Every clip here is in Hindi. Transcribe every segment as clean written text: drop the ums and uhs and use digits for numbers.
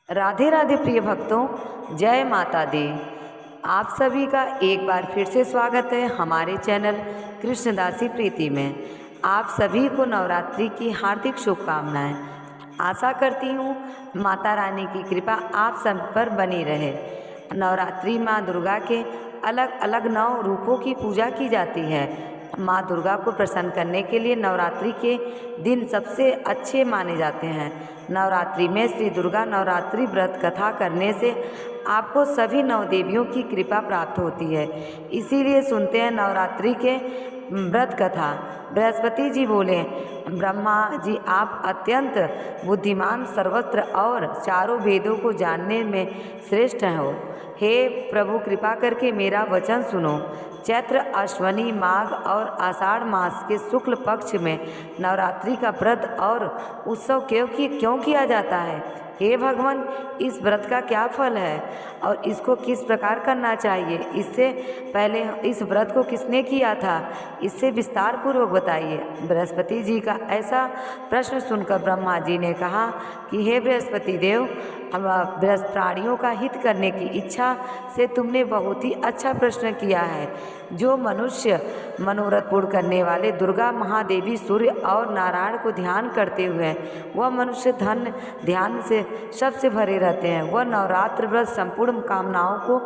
राधे राधे प्रिय भक्तों, जय माता दी। आप सभी का एक बार फिर से स्वागत है हमारे चैनल कृष्णदासी प्रीति में। आप सभी को नवरात्रि की हार्दिक शुभकामनाएं। आशा करती हूँ माता रानी की कृपा आप सब पर बनी रहे। नवरात्रि माँ दुर्गा के अलग अलग 9 रूपों की पूजा की जाती है। माँ दुर्गा को प्रसन्न करने के लिए नवरात्रि के दिन सबसे अच्छे माने जाते हैं। नवरात्रि में श्री दुर्गा नवरात्रि व्रत कथा करने से आपको सभी 9 देवियों की कृपा प्राप्त होती है। इसीलिए सुनते हैं नवरात्रि के व्रत कथा। बृहस्पति जी बोले, ब्रह्मा जी आप अत्यंत बुद्धिमान, सर्वत्र और चारों वेदों को जानने में श्रेष्ठ हो। हे प्रभु, कृपा करके मेरा वचन सुनो। चैत्र, अश्वनी, माघ और आषाढ़ मास के शुक्ल पक्ष में नवरात्रि का व्रत और उत्सव क्यों किया जाता है? हे भगवान, इस व्रत का क्या फल है और इसको किस प्रकार करना चाहिए? इससे पहले इस व्रत को किसने किया था, इससे विस्तार पूर्वक बताइए। बृहस्पति जी का ऐसा प्रश्न सुनकर ब्रह्मा जी ने कहा कि हे बृहस्पति देव, प्राणियों का हित करने की इच्छा से तुमने बहुत ही अच्छा प्रश्न किया है। जो मनुष्य मनोरथ पूर्ण करने वाले दुर्गा महादेवी, सूर्य और नारायण को ध्यान करते हुए वह मनुष्य धन ध्यान से सबसे भरे रहते हैं। वह नवरात्र व्रत संपूर्ण कामनाओं को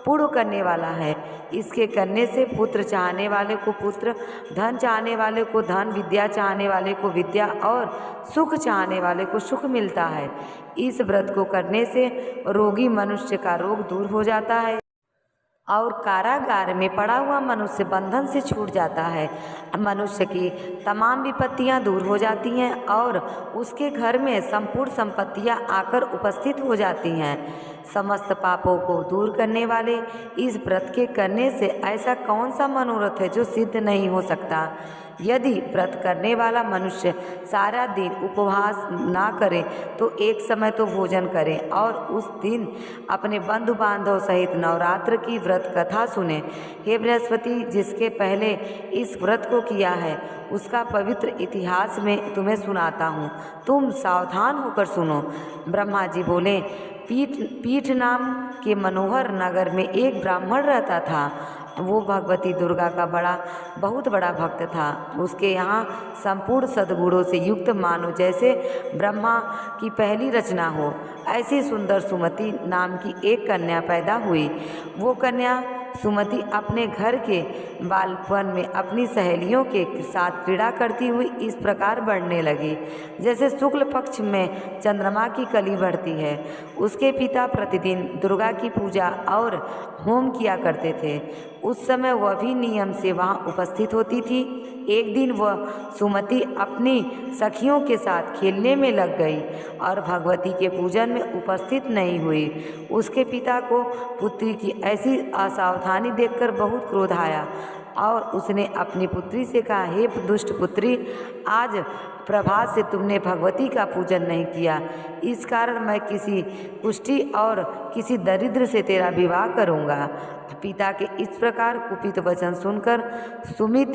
पूर्ण करने वाला है। इसके करने से पुत्र चाहने वाले को पुत्र, धन चाहने वाले को धन, विद्या चाहने वाले को विद्या और सुख चाहने वाले को सुख मिलता है। इस व्रत को करने से रोगी मनुष्य का रोग दूर हो जाता है और कारागार में पड़ा हुआ मनुष्य बंधन से छूट जाता है। मनुष्य की तमाम विपत्तियां दूर हो जाती हैं और उसके घर में संपूर्ण संपत्तियां आकर उपस्थित हो जाती हैं। समस्त पापों को दूर करने वाले इस व्रत के करने से ऐसा कौन सा मनोरथ है जो सिद्ध नहीं हो सकता? यदि व्रत करने वाला मनुष्य सारा दिन उपवास ना करे तो एक समय तो भोजन करे और उस दिन अपने बंधु बांधव सहित नवरात्र की व्रत कथा सुने। हे बृहस्पति, जिसके पहले इस व्रत को किया है उसका पवित्र इतिहास में तुम्हें सुनाता हूँ, तुम सावधान होकर सुनो। ब्रह्मा जी बोले, पीठ नाम के मनोहर नगर में एक ब्राह्मण रहता था। वो भगवती दुर्गा का बहुत बड़ा भक्त था। उसके यहाँ संपूर्ण सद्गुणों से युक्त, मानो जैसे ब्रह्मा की पहली रचना हो, ऐसी सुंदर सुमति नाम की एक कन्या पैदा हुई। वो कन्या सुमति अपने घर के बालपन में अपनी सहेलियों के साथ क्रीड़ा करती हुई इस प्रकार बढ़ने लगी जैसे शुक्ल पक्ष में चंद्रमा की कली बढ़ती है। उसके पिता प्रतिदिन दुर्गा की पूजा और होम किया करते थे। उस समय वह भी नियम से वहाँ उपस्थित होती थी। एक दिन वह सुमति अपनी सखियों के साथ खेलने में लग गई और भगवती के पूजन में उपस्थित नहीं हुई। उसके पिता को पुत्री की ऐसी असावधानी देखकर बहुत क्रोध आया और उसने अपनी पुत्री से कहा, हे दुष्ट पुत्री, आज प्रभात से तुमने भगवती का पूजन नहीं किया, इस कारण मैं किसी कुष्ठी और किसी दरिद्र से तेरा विवाह करूँगा। पिता के इस प्रकार कुपित वचन सुनकर सुमित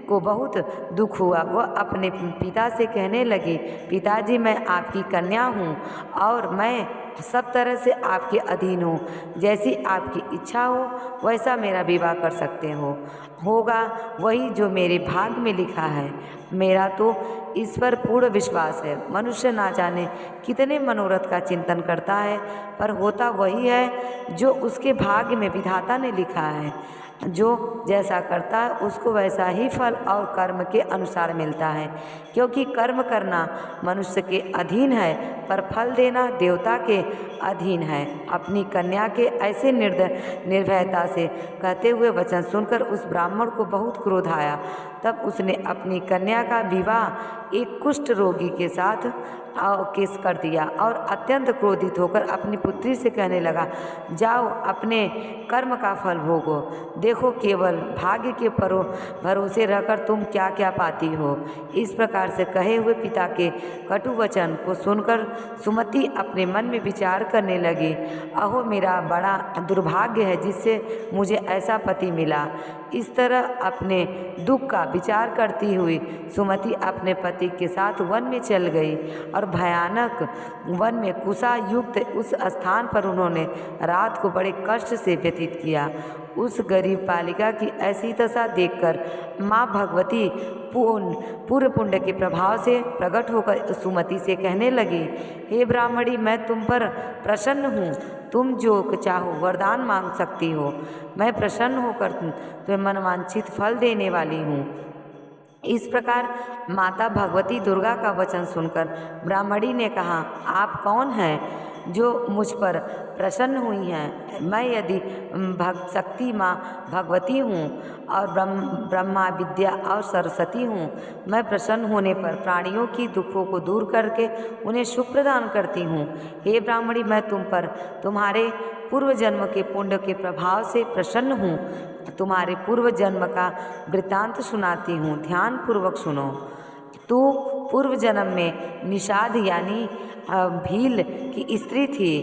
को बहुत दुख हुआ। वह अपने पिता से कहने लगी, पिताजी, मैं आपकी कन्या हूँ और मैं सब तरह से आपके अधीन हूँ। जैसी आपकी इच्छा हो वैसा मेरा विवाह कर सकते हो। होगा वही जो मेरे भाग्य में लिखा है। मेरा तो इस पर पूर्ण विश्वास है। मनुष्य ना जाने कितने मनोरथ का चिंतन करता है, पर होता वही है जो उसके भाग्य में विधाता ने लिखा है। जो जैसा करता है उसको वैसा ही फल और कर्म के अनुसार मिलता है, क्योंकि कर्म करना मनुष्य के अधीन है पर फल देना देवता के अधीन है। अपनी कन्या के ऐसे निर्भयता से कहते हुए वचन सुनकर उस ब्राह्मण को बहुत क्रोध आया। तब उसने अपनी कन्या का विवाह एक कुष्ठ रोगी के साथ केस कर दिया और अत्यंत क्रोधित होकर अपनी पुत्री से कहने लगा, जाओ अपने कर्म का फल भोगो। देखो केवल भाग्य के भरोसे रहकर तुम क्या क्या पाती हो। इस प्रकार से कहे हुए पिता के कटु वचन को सुनकर सुमति अपने मन में विचार करने लगी, अहो मेरा बड़ा दुर्भाग्य है जिससे मुझे ऐसा पति मिला। इस तरह अपने दुख का विचार करती हुई सुमति अपने पति के साथ वन में चल गई और भयानक वन में कुशा युक्त उस स्थान पर उन्होंने रात को बड़े कष्ट से व्यतीत किया। उस गरीब बालिका की ऐसी दशा देखकर माँ भगवती पूर्व पुण्य के प्रभाव से प्रकट होकर सुमति से कहने लगी, हे ब्राह्मणी, मैं तुम पर प्रसन्न हूँ। तुम जो चाहो वरदान मांग सकती हो। मैं प्रसन्न होकर तुम्हें मनवांछित फल देने वाली हूँ। इस प्रकार माता भगवती दुर्गा का वचन सुनकर ब्राह्मणी ने कहा, आप कौन हैं जो मुझ पर प्रसन्न हुई हैं? मैं यदि शक्ति माँ भगवती हूँ और ब्रह्मा विद्या और सरस्वती हूँ। मैं प्रसन्न होने पर प्राणियों की दुखों को दूर करके उन्हें सुख प्रदान करती हूँ। हे ब्राह्मणी, मैं तुम पर तुम्हारे पूर्व जन्म के पुण्य के प्रभाव से प्रसन्न हूँ। तुम्हारे पूर्व जन्म का वृत्तांत सुनाती हूँ, ध्यान पूर्वक सुनो। तू पूर्व जन्म में निषाद यानी भील की स्त्री थी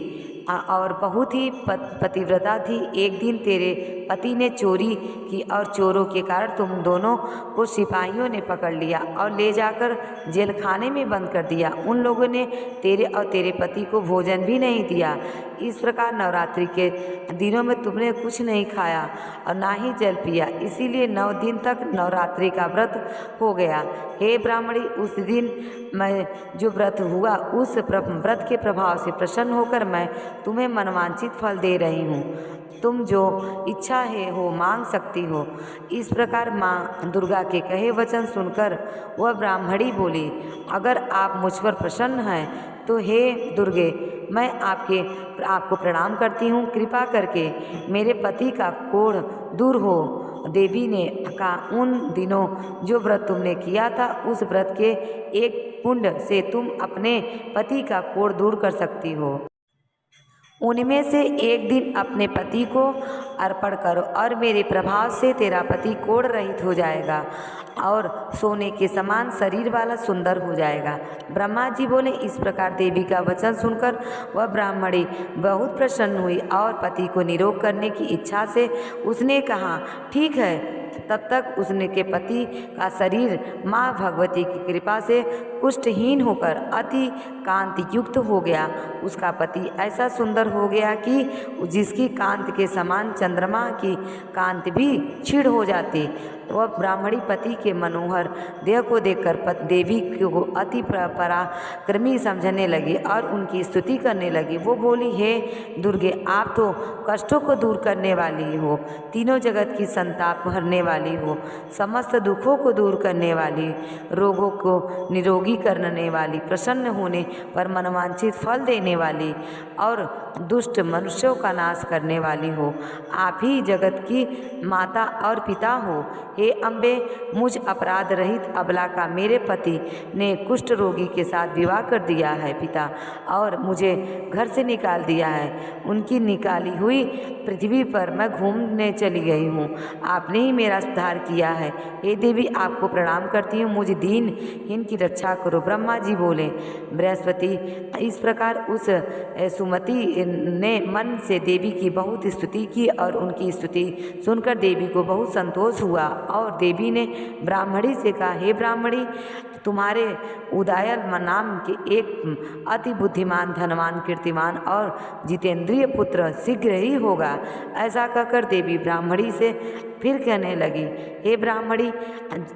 और बहुत ही पतिव्रता थी। एक दिन तेरे पति ने चोरी की और चोरों के कारण तुम दोनों को सिपाहियों ने पकड़ लिया और ले जाकर जेल खाने में बंद कर दिया। उन लोगों ने तेरे और तेरे पति को भोजन भी नहीं दिया। इस प्रकार नवरात्रि के दिनों में तुमने कुछ नहीं खाया और ना ही जल पिया, इसीलिए 9 दिन तक नवरात्रि का व्रत हो गया। हे ब्राह्मणी, उस दिन मैं जो व्रत हुआ उस व्रत के प्रभाव से प्रसन्न होकर मैं तुम्हें मनवांछित फल दे रही हूँ। तुम जो इच्छा है हो मांग सकती हो। इस प्रकार माँ दुर्गा के कहे वचन सुनकर वह ब्राह्मणी बोली, अगर आप मुझ पर प्रसन्न हैं तो हे दुर्गे, मैं आपको प्रणाम करती हूँ। कृपा करके मेरे पति का कोढ़ दूर हो। देवी ने कहा, उन दिनों जो व्रत तुमने किया था उस व्रत के एक पुण्य से तुम अपने पति का कोढ़ दूर कर सकती हो। उनमें से एक दिन अपने पति को अर्पण करो और मेरे प्रभाव से तेरा पति कोढ़ रहित हो जाएगा और सोने के समान शरीर वाला सुंदर हो जाएगा। ब्रह्मा जी बोले। इस प्रकार देवी का वचन सुनकर वह ब्राह्मणी बहुत प्रसन्न हुई और पति को निरोग करने की इच्छा से उसने कहा, ठीक है। तब तक उसने के पति का शरीर माँ भगवती की कृपा से कुष्ठहीन होकर अति कांति युक्त हो गया। उसका पति ऐसा सुंदर हो गया कि जिसकी कांति के समान चंद्रमा की कांति भी क्षीण हो जाती। वह ब्राह्मणी पति के मनोहर देह को देखकर देवी को अति पराक्रमी समझने लगी और उनकी स्तुति करने लगी। वो बोली, हे दुर्गे, आप तो कष्टों को दूर करने वाली हो, तीनों जगत की संताप हरने वाली हो, समस्त दुखों को दूर करने वाली, रोगों को निरोगी करने वाली, प्रसन्न होने पर मनवांछित फल देने वाली और दुष्ट मनुष्यों का नाश करने वाली हो। आप ही जगत की माता और पिता हो। हे अम्बे, मुझ अपराध रहित अबला का मेरे पति ने कुष्ठ रोगी के साथ विवाह कर दिया है पिता, और मुझे घर से निकाल दिया है। उनकी निकाली हुई पृथ्वी पर मैं घूमने चली गई हूँ। आपने ही मेरा उद्धार किया है। हे देवी, आपको प्रणाम करती हूँ, मुझे दीनहीन की रक्षा करो। ब्रह्मा जी बोले। बृहस्पति इस प्रकार उस सुमति ने मन से देवी की बहुत स्तुति की और उनकी स्तुति सुनकर देवी को बहुत संतोष हुआ और देवी ने ब्राह्मणी से कहा, हे ब्राह्मणी, तुम्हारे उदायल नाम के एक अति बुद्धिमान, धनवान, कीर्तिमान और जितेंद्रिय पुत्र शीघ्र ही होगा। ऐसा कहकर देवी ब्राह्मणी से फिर कहने लगी, हे ब्राह्मणी,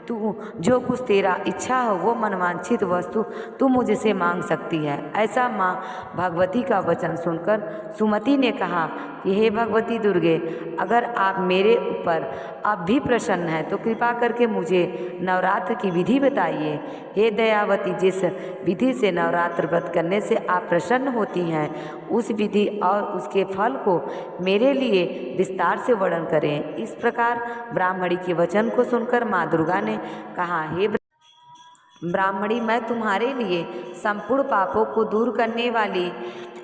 तू जो कुछ तेरा इच्छा हो वो मनवांछित वस्तु तू मुझसे मांग सकती है। ऐसा माँ भगवती का वचन सुनकर सुमति ने कहा कि हे भगवती दुर्गे, अगर आप मेरे ऊपर अब भी प्रसन्न हैं तो कृपा करके मुझे नवरात्र की विधि बताइए। हे दयावती, जिस विधि से नवरात्र व्रत करने से आप प्रसन्न होती हैं उस विधि और उसके फल को मेरे लिए विस्तार से वर्णन करें। इस प्रकार ब्राह्मणी के वचन को सुनकर माँ दुर्गा ने कहा, हे ब्राह्मणी, मैं तुम्हारे लिए संपूर्ण पापों को दूर करने वाली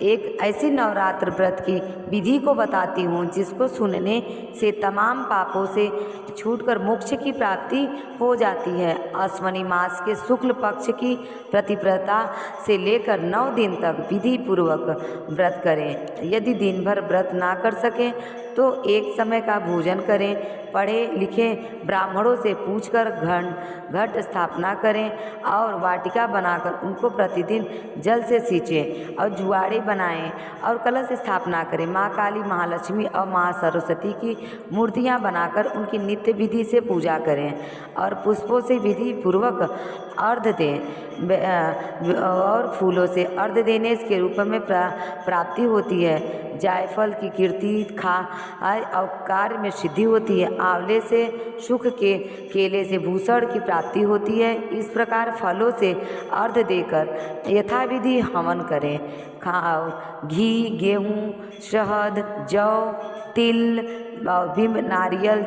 एक ऐसी नवरात्र व्रत की विधि को बताती हूँ जिसको सुनने से तमाम पापों से छूटकर मोक्ष की प्राप्ति हो जाती है। अश्वनी मास के शुक्ल पक्ष की प्रतिपदा से लेकर 9 दिन तक विधि पूर्वक व्रत करें। यदि दिन भर व्रत ना कर सकें तो एक समय का भोजन करें। पढ़े लिखे ब्राह्मणों से पूछकर घट स्थापना करें और वाटिका बनाकर उनको प्रतिदिन जल से सींचें और जुआड़े बनाएं और कलश स्थापना करें। माँ काली, महालक्ष्मी और माँ सरस्वती की मूर्तियाँ बनाकर उनकी नित्य विधि से पूजा करें और पुष्पों से विधि पूर्वक अर्घ दें और फूलों से अर्घ देने के रूप में प्राप्ति होती है। जायफल की कीर्ति खा और कार्य में सिद्धि होती है। आंवले से सुख के केले से भूषण की प्राप्ति होती है। इस प्रकार फलों से अर्घ देकर यथाविधि हवन करें। घी, गेहूँ, शहद, जौ, तिल, बिंब, नारियल,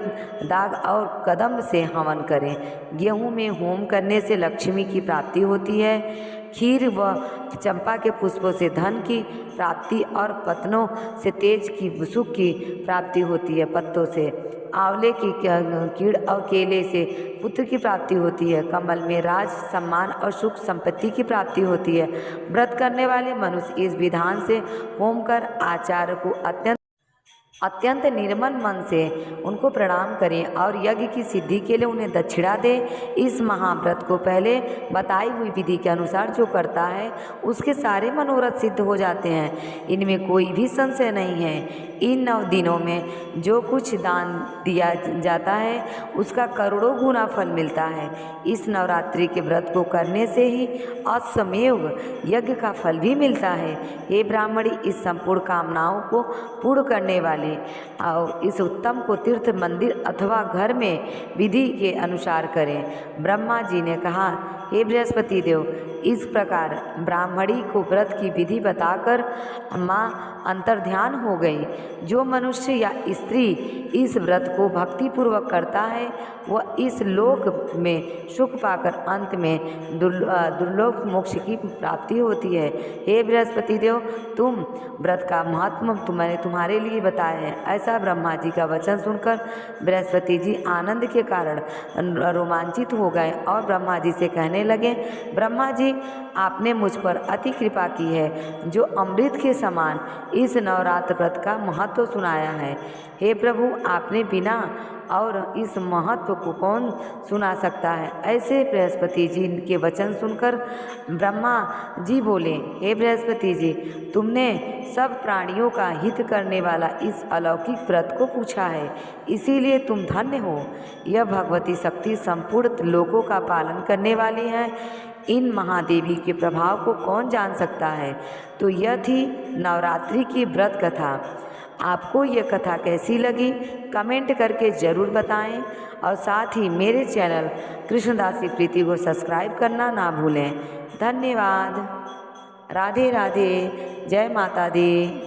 दाग और कदम से हवन करें। गेहूं में होम करने से लक्ष्मी की प्राप्ति होती है। खीर व चंपा के पुष्पों से धन की प्राप्ति और पत्तों से तेज की सुख की प्राप्ति होती है। पत्तों से आंवले की कीड़ और केले से पुत्र की प्राप्ति होती है। कमल में राज, सम्मान और सुख संपत्ति की प्राप्ति होती है। व्रत करने वाले मनुष्य इस विधान से होम कर आचार्य को अत्यंत निर्मल मन से उनको प्रणाम करें और यज्ञ की सिद्धि के लिए उन्हें दक्षिणा दें। इस महाव्रत को पहले बताई हुई विधि के अनुसार जो करता है उसके सारे मनोरथ सिद्ध हो जाते हैं। इनमें कोई भी संशय नहीं है। इन 9 दिनों में जो कुछ दान दिया जाता है उसका करोड़ों गुना फल मिलता है। इस नवरात्रि के व्रत को करने से ही अश्वमेव यज्ञ का फल भी मिलता है। हे ब्राह्मणी, इस संपूर्ण कामनाओं को पूर्ण करने वाले और इस उत्तम को तीर्थ, मंदिर अथवा घर में विधि के अनुसार करें। ब्रह्मा जी ने कहा, हे बृहस्पति देव, इस प्रकार ब्राह्मणी को व्रत की विधि बताकर माँ अंतर्ध्यान हो गई। जो मनुष्य या स्त्री इस व्रत को भक्तिपूर्वक करता है वह इस लोक में सुख पाकर अंत में दुर्लोक मोक्ष की प्राप्ति होती है। हे बृहस्पति देव, तुम व्रत का महत्व मैंने तुम्हारे लिए बताया है। ऐसा ब्रह्मा जी का वचन सुनकर बृहस्पति जी आनंद के कारण रोमांचित हो गए और ब्रह्मा जी से कहने लगे, ब्रह्मा जी, आपने मुझ पर अति कृपा की है जो अमृत के समान इस नवरात्र व्रत का महत्व सुनाया है। हे प्रभु, आपने बिना और इस महत्व को कौन सुना सकता है। ऐसे बृहस्पति जी के वचन सुनकर ब्रह्मा जी बोले, हे बृहस्पति जी, तुमने सब प्राणियों का हित करने वाला इस अलौकिक व्रत को पूछा है, इसीलिए तुम धन्य हो। यह भगवती शक्ति संपूर्ण लोकों का पालन करने वाली है। इन महादेवी के प्रभाव को कौन जान सकता है। तो यह थी नवरात्रि की व्रत कथा। आपको यह कथा कैसी लगी कमेंट करके ज़रूर बताएं और साथ ही मेरे चैनल कृष्णदासी प्रीति को सब्सक्राइब करना ना भूलें। धन्यवाद। राधे राधे। जय माता दी।